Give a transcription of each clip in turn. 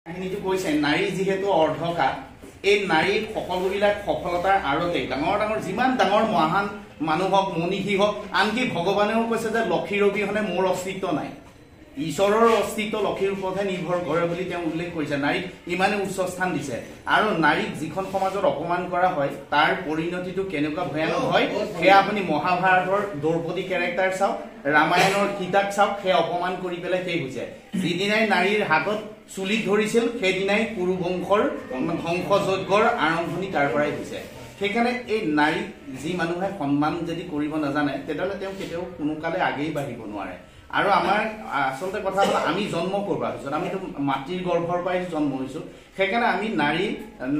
কাহিনীটো কৈছে নাৰী যিহেতু অৰ্ধকা এই নাৰীৰ সকলোবিলাক সফলতাৰ আৰতে ডাঙৰ ডাঙৰ যিমান ডাঙৰ মহান মানুহ হওক মনীষী হওক আনকি ভগৱানেও কৈছে যে লক্ষীৰ অবিহনে মোৰ অস্তিত্ব নাই ঈশ্বৰৰ অস্তিত্ব লক্ষীৰ ওপৰতহে নিৰ্ভৰ কৰে বুলি তেওঁ উল্লেখ কৰিছে নাৰীক ইমানে উচ্চ স্থান দিছে আৰু নাৰীক যিখন সমাজত অপমান কৰা হয় তাৰ পৰিণতিটো কেনেকুৱা ভয়ানক হয় সেয়া আপুনি মহাভাৰতৰ দ্ৰৌপদী কেৰেক্টাৰ চাওক ৰামায়ণৰ সীতাক চাওক সেই অপমান কৰি পেলাই সেই হৈছে যিদিনাই নাৰীৰ হাতত চুলি ধৰিছিল সেইদিনাই কুৰু বংশৰ ধ্বংসযজ্ঞৰ আৰম্ভণি তাৰ পৰাই হৈছে সেইকাৰণে এই নাৰী যি মানুহে সন্মান যদি কৰিব নাজানে তেতিয়াহ'লে তেওঁ কেতিয়াও কোনোকালে আগেই বাঢ়িব নোৱাৰে আৰু আমাৰ আসলতে কথা হ'ল আমি জন্ম কৰবা হৈছোঁ আমিতো মাতৃৰ গৰ্ভৰ পৰাই জন্ম হৈছোঁ সেইকাৰণে আমি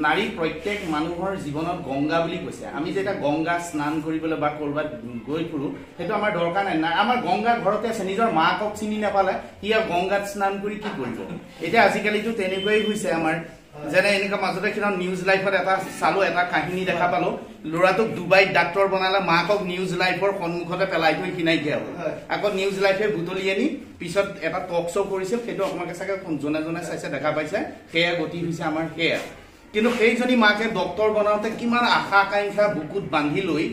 নাৰী প্ৰত্যেক মানুহৰ জীৱনত গংগা বুলি কৈছে আমি যেতিয়া গংগা স্নান কৰিবলৈ বা ক'ৰবাত গৈ ফুৰোঁ সেইটো আমাৰ দৰকাৰ নাই আমাৰ গংগা ঘৰতে আছে নিজৰ মাকক চিনি নাপালে সি আৰু গংগাত স্নান কৰি কি কৰিব এতিয়া আজিকালিতো তেনেকুৱাই হৈছে আমাৰ যেনে এনেকুৱা মাজতে কিমান নিউজ লাইফত এটা চালো এটা কাহিনী দেখা পালো ল'ৰাটোক ডুবাইত ডাক্তৰ বনালে মাকক নিউজ লাইফৰ সন্মুখতে পেলাই থৈ কিনাইকিয়া হ'ল আকৌ নিউজ লাইফে বুটলি আনি পিছত এটা টক শ্ব' কৰিছিল সেইটো আপোনালোকে চাগে জনে জনে চাইছে দেখা পাইছে সেয়া গতি হৈছে আমাৰ সেয়া কিন্তু সেইজনী মাকে ডক্তৰ বনাওঁতে কিমান আশা আকাংক্ষা বুকুত বান্ধি লৈ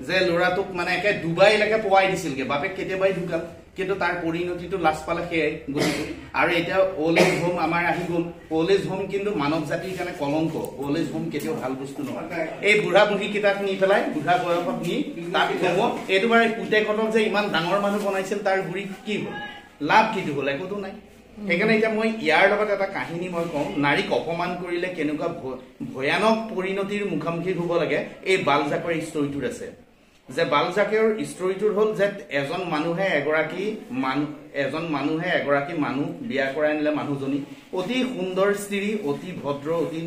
যে ল'ৰাটোক মানে একে ডুবাইলৈকে পোৱাই দিছিলগৈ বাপেক কেতিয়াবাই ঢুকাল কিন্তু তাৰ পৰিণতিটো লাজ পালে সেয়াই গতিকে আৰু এতিয়া অল্ড এজ হোম আমাৰ আহি গ'ল অল্ড এজ হোম কিন্তু মানৱ জাতিৰ কাৰণে কলংক অল্ড এজ হোম কেতিয়াও ভাল বস্তু নহয় এই বুঢ়া বুঢ়ী কেইটাক নি পেলাই বুঢ়া বয়সত নি তাক ক'ব এইটো বাৰু পুতেকহঁতক যে ইমান ডাঙৰ মানুহ বনাইছিল তাৰ গুৰি কি হ'ল লাভ কিটো হ'ল একোতো নাই সেইকাৰণে এতিয়া মই ইয়াৰ লগত এটা কাহিনী মই কওঁ নাৰীক অপমান কৰিলে কেনেকুৱা ভয়ানক পৰিণতিৰ মুখামুখি হ'ব লাগে এই বালজাকৰ ষ্টৰিটোত আছে যে বালজাকৰ ষ্টৰিটোৰ হ'ল যে এজন মানুহে এগৰাকী মানুহ বিয়া কৰাই আনিলে মানুহজনী অতি সুন্দৰ স্ত্ৰী অতি ভদ্ৰ অতি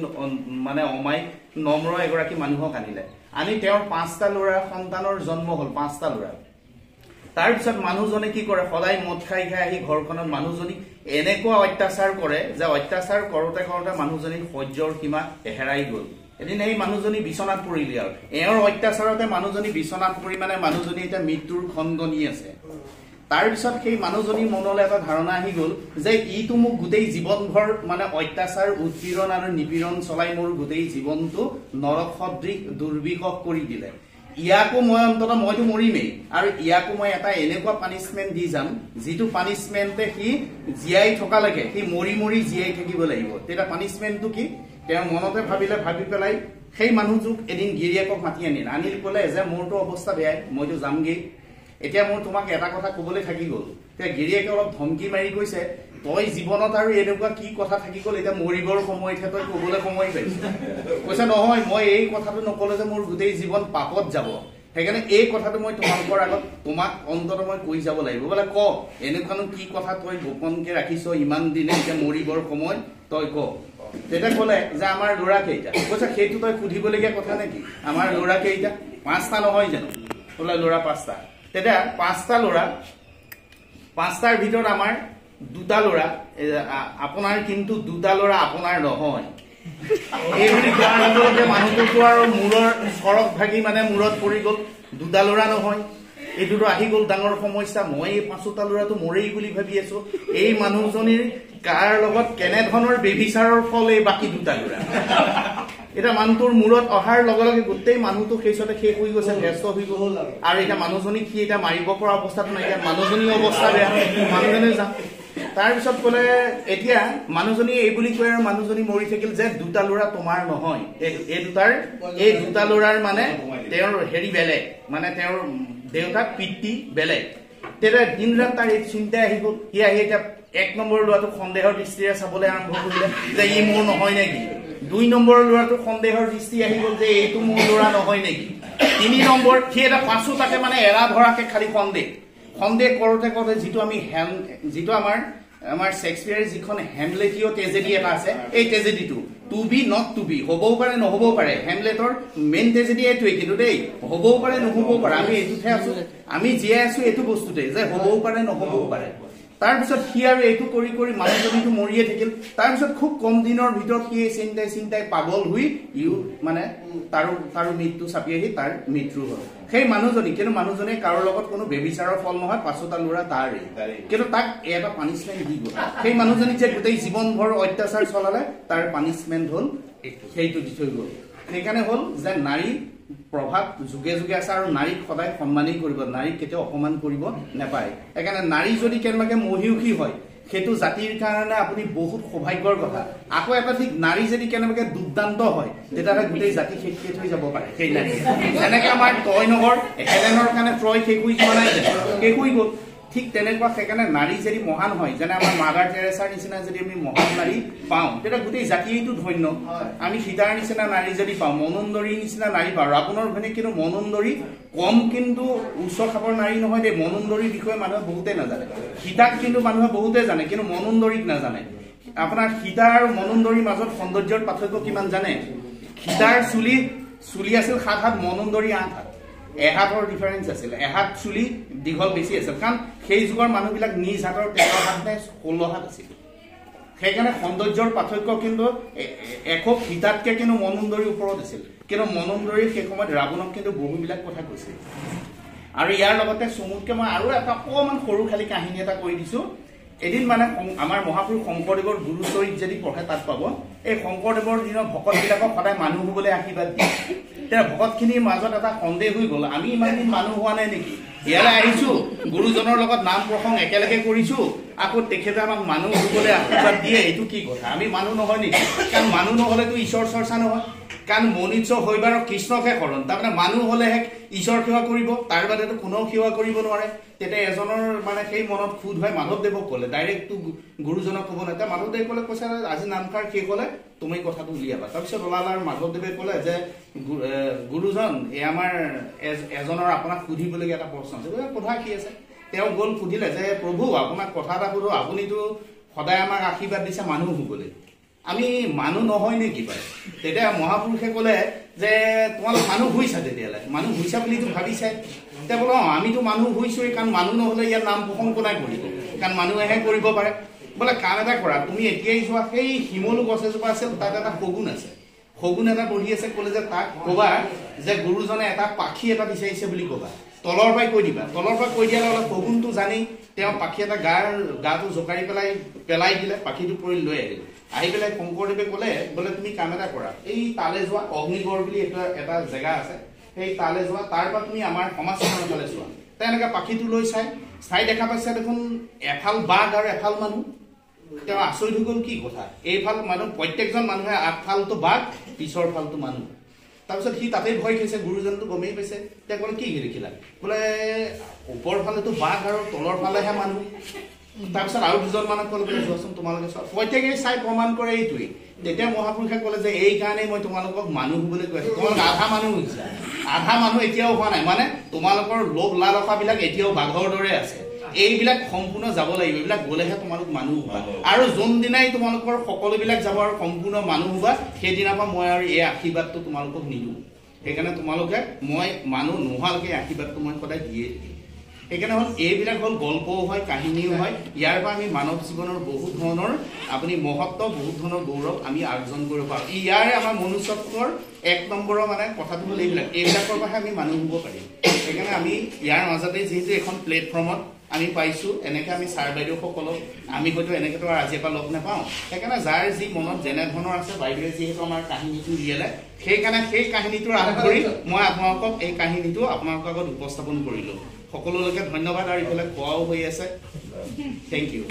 মানে অমায়িক নম্ৰ এগৰাকী মানুহক আনিলে আনি তেওঁৰ 5টা ল'ৰা সন্তানৰ জন্ম হ'ল 5টা ল'ৰা তাৰপিছত মানুহজনে কি কৰে সদায় মদ খাই খাই আহি ঘৰখনত মানুহজনী এনেকুৱা অত্যাচাৰ কৰে যে অত্যাচাৰ কৰোঁতে কৰোঁতে মানুহজনীৰ সহ্যৰ সীমা হেৰাই গ'ল এদিন এই মানুহজনী বিচনাত পৰিলে আৰু এওঁৰ অত্যাচাৰতে মানুহজনী বিচনাত পৰি মানে মানুহজনী এতিয়া মৃত্যুৰ খনগনি আছে তাৰপিছত সেই মানুহজনীৰ মনলৈ এটা ধাৰণা আহি গ'ল যে ইটো মোক গোটেই জীৱনভৰ মানে অত্যাচাৰ উৎপীড়ন আৰু নিপীড়ন চলাই মোৰ গোটেই জীৱনটো নৰক সদৃশ দুৰ্বিষহ কৰি দিলে ইয়াকো মই অন্তত মইতো মৰিমেই আৰু ইয়াকো মই এটা এনেকুৱা পানিছমেণ্ট দি যাম যিটো পানিছমেণ্টে সি জীয়াই থকালৈকে সি মৰি মৰি জীয়াই থাকিব লাগিব তেতিয়া পানিছমেণ্টটো কি তেওঁ মনতে ভাবি পেলাই সেই মানুহটোক এদিন গিৰিয়েকক মাতি আনি ক'লে যে মোৰতো অৱস্থা বেয়াই মইতো যামগৈ এতিয়া মোৰ তোমাক এটা কথা ক'বলৈ থাকি গ'ল তেতিয়া গিৰিয়েকে অলপ ধমকি মাৰি কৈছে তই জীৱনত আৰু এনেকুৱা কি কথা থাকি গ'ল এতিয়া মৰিবৰ সময়তহে তই ক'বলৈ সময় পাইছ কৈছে নহয় মই এই কথাটো নক'লে যে মোৰ গোটেই জীৱন পাপত যাব সেইকাৰণে এই কথাটো মই তোমালোকৰ আগত তোমাক অন্তত মই কৈ যাব লাগিব বোলে ক এনেকুৱানো কি কথা তই গোপনকে ৰাখিছ ইমান দিনে এতিয়া মৰিবৰ সময় তই ক তেতিয়া ক'লে যে আমাৰ ল'ৰা কেইটা কৈছে সেইটো তই সুধিবলগীয়া কথা নেকি আমাৰ ল'ৰা কেইটা 5টা নহয় জানো বোলে ল'ৰা 5টা তেতিয়া 5টা ল'ৰা 5টাৰ ভিতৰত আমাৰ 2টা ল'ৰা আপোনাৰ কিন্তু 2টা ল'ৰা আপোনাৰ নহয় এই বুলি কোৱাৰ লগে লগে মানুহটোতো আৰু মূৰৰ সৰক ভাগি মানে মূৰত পৰি গ'ল 2টা ল'ৰা নহয় এইটোতো আহি গ'ল ডাঙৰ সমস্যা মই এই 5টা ল'ৰাটো মৰেই বুলি ভাবি আছো এই মানুহজনীৰ কাৰ লগত কেনেধৰণৰ বেবিচাৰৰ ফল এই বাকী 2টা ল'ৰা এটা মানুহটোৰ মূৰত অহাৰ লগে লগে গোটেই মানুহটো সেইচতে শেষ হৈ গৈছে ব্যস্ত হৈ গ'ল আৰু এটা মানুহজনীক সি এটা মাৰিব পৰা অৱস্থাত নাই মানুহজনীৰ অৱস্থা বেয়া মানুহজনে যাম তাৰপিছত ক'লে এতিয়া মানুহজনী এই বুলি কৈ আৰু মানুহজনী মৰি থাকিল যে 2টা ল'ৰা তোমাৰ নহয় এই 2টা ল'ৰাৰ মানে তেওঁৰ হেৰি বেলেগ মানে তেওঁৰ দেউতাক পিতৃ বেলেগ তেতিয়া দিন ৰাত তাৰ এই চিন্তা আহি গ'ল সি আহি এতিয়া 1 নম্বৰ ল'ৰাটোক সন্দেহৰ দৃষ্টিৰে চাবলৈ আৰম্ভ কৰিলে যে ই মোৰ নহয় নেকি 2 নম্বৰ ল'ৰাটোক সন্দেহৰ দৃষ্টি আহি গ'ল যে এইটো মোৰ ল'ৰা নহয় নেকি 3 নম্বৰ সি এটা পাছো তাকে মানে এৰা ধৰাকে খালি সন্দেহ কৰোঁতে যিটো আমাৰ শেক্সপিয়াৰৰ যিখন হেমলেটীয় ট্ৰেজেডি এটা আছে এই ট্ৰেজেডিটো to be not to be হ'বও পাৰে নহ'বও পাৰে হেমলেটৰ মেইন ট্ৰেজেডি এইটোৱে কিন্তু দেই হ'বও পাৰে নহ'বও পাৰে আমি এইটোতহে আছো আমি জীয়াই আছো এইটো বস্তুতে যে হ'বও পাৰে নহ'বও পাৰে তাৰপিছত সি আৰু এইটো কৰি কৰি মানুহজনীটো মৰিয়ে থাকিল তাৰপিছত খুব কম দিনৰ ভিতৰত সি চিন্তাই পাগল হৈ মানে তাৰো মৃত্যু চাপি আহি তাৰ মৃত্যু হ'ল সেই মানুহজনী কিন্তু মানুহজনে কাৰো লগত কোনো বেবিচাৰৰ ফল নহয় 5টা ল'ৰা তাৰে কিন্তু তাক এটা পানিশমেন্ট দি গ'ল সেই মানুহজনী যে গোটেই জীৱনভৰ অত্যাচাৰ চলালে তাৰ পানিশমেন্ট হ'ল সেইটো দি থৈ গ'ল সেইকাৰণে হ'ল যে নাৰী প্ৰভাৱ যুগে যুগে আছে আৰু নাৰীক সদায় সন্মানেই কৰিব নাৰীক কেতিয়াও অপমান কৰিব নাপায় সেইকাৰণে নাৰী যদি কেনেবাকে মহিয়সী হয় সেইটো জাতিৰ কাৰণে আপুনি বহুত সৌভাগ্যৰ কথা আকৌ এটা ঠিক নাৰী যদি কেনেবাকে দুৰ্দান্ত হয় তেতিয়াহ'লে গোটেই জাতি শেষ হৈ যাব পাৰে সেই নাৰী যেনেকে আমাৰ টয়নগৰ হেলেনৰ কাৰণে ট্ৰয় শেষ হৈ যোৱা নাই শেষ হৈ গ'ল ঠিক তেনেকুৱা সেইকাৰণে নাৰী যদি মহান হয় যেনে আমাৰ মাদাৰ টেৰেছাৰ নিচিনা যদি আমি মহান নাৰী পাওঁ তেতিয়া গোটেই জাতিটো ধন্য আমি সীতাৰ নিচিনা নাৰী যদি পাওঁ মনন্দৰীৰ নিচিনা নাৰী পাওঁ আপোনাৰ মানে কিন্তু মনন্দৰী কম কিন্তু উচ্চ খাপৰ নাৰী নহয় দেই মনন্দৰীৰ বিষয়ে মানুহে বহুতেই নাজানে সীতাক কিন্তু মানুহে বহুতে জানে কিন্তু মনন্দৰীক নাজানে আপোনাৰ সীতা আৰু মনন্দৰীৰ মাজত সৌন্দৰ্যৰ পাৰ্থক্য কিমান জানে সীতাৰ চুলি আছিল 7 হাত মনন্দৰী 8 হাত এহাতৰ ডিফাৰেন্স আছিল এহাত চুলি দীঘল বেছি আছিল কাৰণ সেই যুগৰ মানুহবিলাক নিজ হাতৰ 13 হাত নে 16 হাত আছিল সেইকাৰণে সৌন্দৰ্যৰ পাৰ্থক্য কিন্তু একক সীতাতকে কিন্তু মনন্দৰীৰ ওপৰত আছিল কিন্তু মনন্দৰীৰ সেই সময়ত ৰাৱণক কিন্তু বহুবিলাক কথা কৈছিল আৰু ইয়াৰ লগতে চমুতকে মই আৰু এটা অকমান সৰু খালি কাহিনী এটা কৈ দিছো এদিন মানে আমাৰ মহাপুৰুষ শংকৰদেৱৰ গুৰুচৰিত যদি পঢ়ে তাত পাব এই শংকৰদেৱৰ দিনৰ ভকতবিলাকক সদায় মানুহ হ'বলৈ আশীৰ্বাদ দিয়ে তেতিয়া ভকতখিনিৰ মাজত এটা সন্দেহ হৈ গ'ল আমি ইমান দিন মানুহ হোৱা নাই নেকি ইয়ালৈ আহিছো গুৰুজনৰ লগত নাম প্ৰসংগ একেলগে কৰিছো আকৌ তেখেতে আমাক মানুহ হ'বলৈ আশীৰ্বাদ দিয়ে এইটো কি কথা আমি মানুহ নহয় নেকি কাৰণ মানুহ নহ'লেতো ঈশ্বৰ চৰ্চা নহয় কাৰণ মনুষ্য হৈবাৰ কৃষ্ণকে শৰণ তাৰমানে মানুহ হ'লেহে ঈশ্বৰ সেৱা কৰিব তাৰ বাদেতো কোনেও সেৱা কৰিব নোৱাৰে তেতিয়া এজনৰ মানে সেই মনত খুদ হয় মাধৱদেৱক ক'লে ডাইৰেক্টটো গুৰুজনক ক'ব নাই তেতিয়া মাধৱদেৱে ক'লে কৈছে আজি নামকাৰ শেষ হ'লে তুমি কথাটো উলিয়াবা তাৰপিছত ওলালা আৰু মাধৱদেৱে ক'লে যে গুৰুজন এই আমাৰ এজনৰ আপোনাক সুধিবলগীয়া এটা প্ৰশ্ন আছে কথা কি আছে তেওঁ গ'ল সুধিলে যে প্ৰভু আপোনাক কথা এটা সুধো আপুনিতো সদায় আমাক আশীৰ্বাদ দিছে মানুহ হ'বলৈ আমি মানুহ নহয় নেকি বাৰু তেতিয়া মহাপুৰুষে ক'লে যে তোমালোক মানুহ হৈছা তেতিয়াহ'লে মানুহ হৈছা বুলিতো ভাবিছে তেতিয়া বোলো আমিতো মানুহ হৈছোৱেই কাৰণ মানুহ নহ'লে ইয়াৰ নাম প্ৰসংগ কোনাই কৰিব কাৰণ মানুহেহে কৰিব পাৰে বোলে কাম এটা কৰা তুমি এতিয়াই যোৱা সেই শিমলু গছ এজোপা আছে তাত এটা শগুন আছে শগুন এটা বহি আছে ক'লে যে তাক ক'বা যে গুৰুজনে এটা পাখি এটা বিচাৰিছে বুলি ক'বা তলৰ পৰাই কৈ দিবা তলৰ পৰা কৈ দিয়াৰ লগে শগুনটো জানি তেওঁ পাখি এটা গাটো জোকাৰি পেলাই দিলে পাখিটো পৰি লৈ আহিল আহি পেলাই শংকৰদেৱে ক'লে বোলে তুমি কাম এটা কৰা এই তালে যোৱা অগ্নিগড় বুলি এটা জেগা আছে সেই তালে যোৱা তাৰ পৰা তুমি আমাৰ সমাজখনৰ ফালে চোৱা তেনেকৈ পাখিটো লৈ চাই দেখা পাইছে দেখোন এফাল বাঘ আৰু এফাল মানুহ তেওঁ আচৰিত হৈ গ'ল কি কথা এইফাল মানুহ প্ৰত্যেকজন মানুহে আগফালটো বাঘ পিছৰ ফালটো মানুহ তাৰপিছত সি তাতেই ভয় খাইছে গুৰুজনটো গমেই পাইছে তেওঁ ক'লে কি দেখিলা বোলে ওপৰ ফালেতো বাঘ আৰু তলৰ ফালেহে মানুহ তাৰপিছত আৰু দুজন মানুহ ক'লে বোলে যোৱাচোন তোমালোকে চোৱা প্ৰত্যেকেই চাই প্ৰমাণ কৰে এইটোৱেই তেতিয়া মহাপুৰুষে ক'লে যে এই কাৰণেই মই তোমালোকক মানুহ হ'বলৈ কৈ আছো তোমালোক আধা মানুহ হৈছে আধা মানুহ এতিয়াও হোৱা নাই মানে তোমালোকৰ লোভ লালসাবিলাক এতিয়াও বাঘৰ দৰে আছে এইবিলাক সম্পূৰ্ণ যাব লাগিব এইবিলাক গ'লেহে তোমালোক মানুহ হোৱা আৰু যোনদিনাই তোমালোকৰ সকলোবিলাক যাব আৰু সম্পূৰ্ণ মানুহ হোৱা সেইদিনাৰ পৰা মই আৰু এই আশীৰ্বাদটো তোমালোকক নিদিওঁ সেইকাৰণে তোমালোকে মই মানুহ নোহোৱালৈকে আশীৰ্বাদটো মই সদায় দিয়ে থাকিম সেইকাৰণে হ'ল এইবিলাক হ'ল গল্পও হয় কাহিনীও হয় ইয়াৰ পৰা আমি মানৱ জীৱনৰ বহুত ধৰণৰ আপুনি মহত্ব বহুত ধৰণৰ গৌৰৱ আমি আৰ্জন কৰিব পাৰোঁ ইয়াৰে আমাৰ মনুষ্যত্বৰ 1 নম্বৰৰ মানে কথাটো হ'ল এইবিলাকৰ পৰাহে আমি মানুহ হ'ব পাৰিম সেইকাৰণে আমি ইয়াৰ মাজতে যিহেতু এখন প্লেটফৰ্মত আমি পাইছোঁ এনেকৈ আমি ছাৰ বাইদেউসকলক আমি হয়তো এনেকৈতো আজিৰ পৰা লগ নাপাওঁ সেইকাৰণে যাৰ যি মনত যেনে ধৰণৰ আছে বাইদেৱে যিহেতু আমাৰ কাহিনীটো উলিয়ালে সেইকাৰণে সেই কাহিনীটোৰ আধাৰ কৰি মই আপোনালোকক এই কাহিনীটো আপোনালোকৰ আগত উপস্থাপন কৰিলোঁ সকলোলৈকে ধন্যবাদ আৰু এইফালে খোৱাও হৈ আছে থেংক ইউ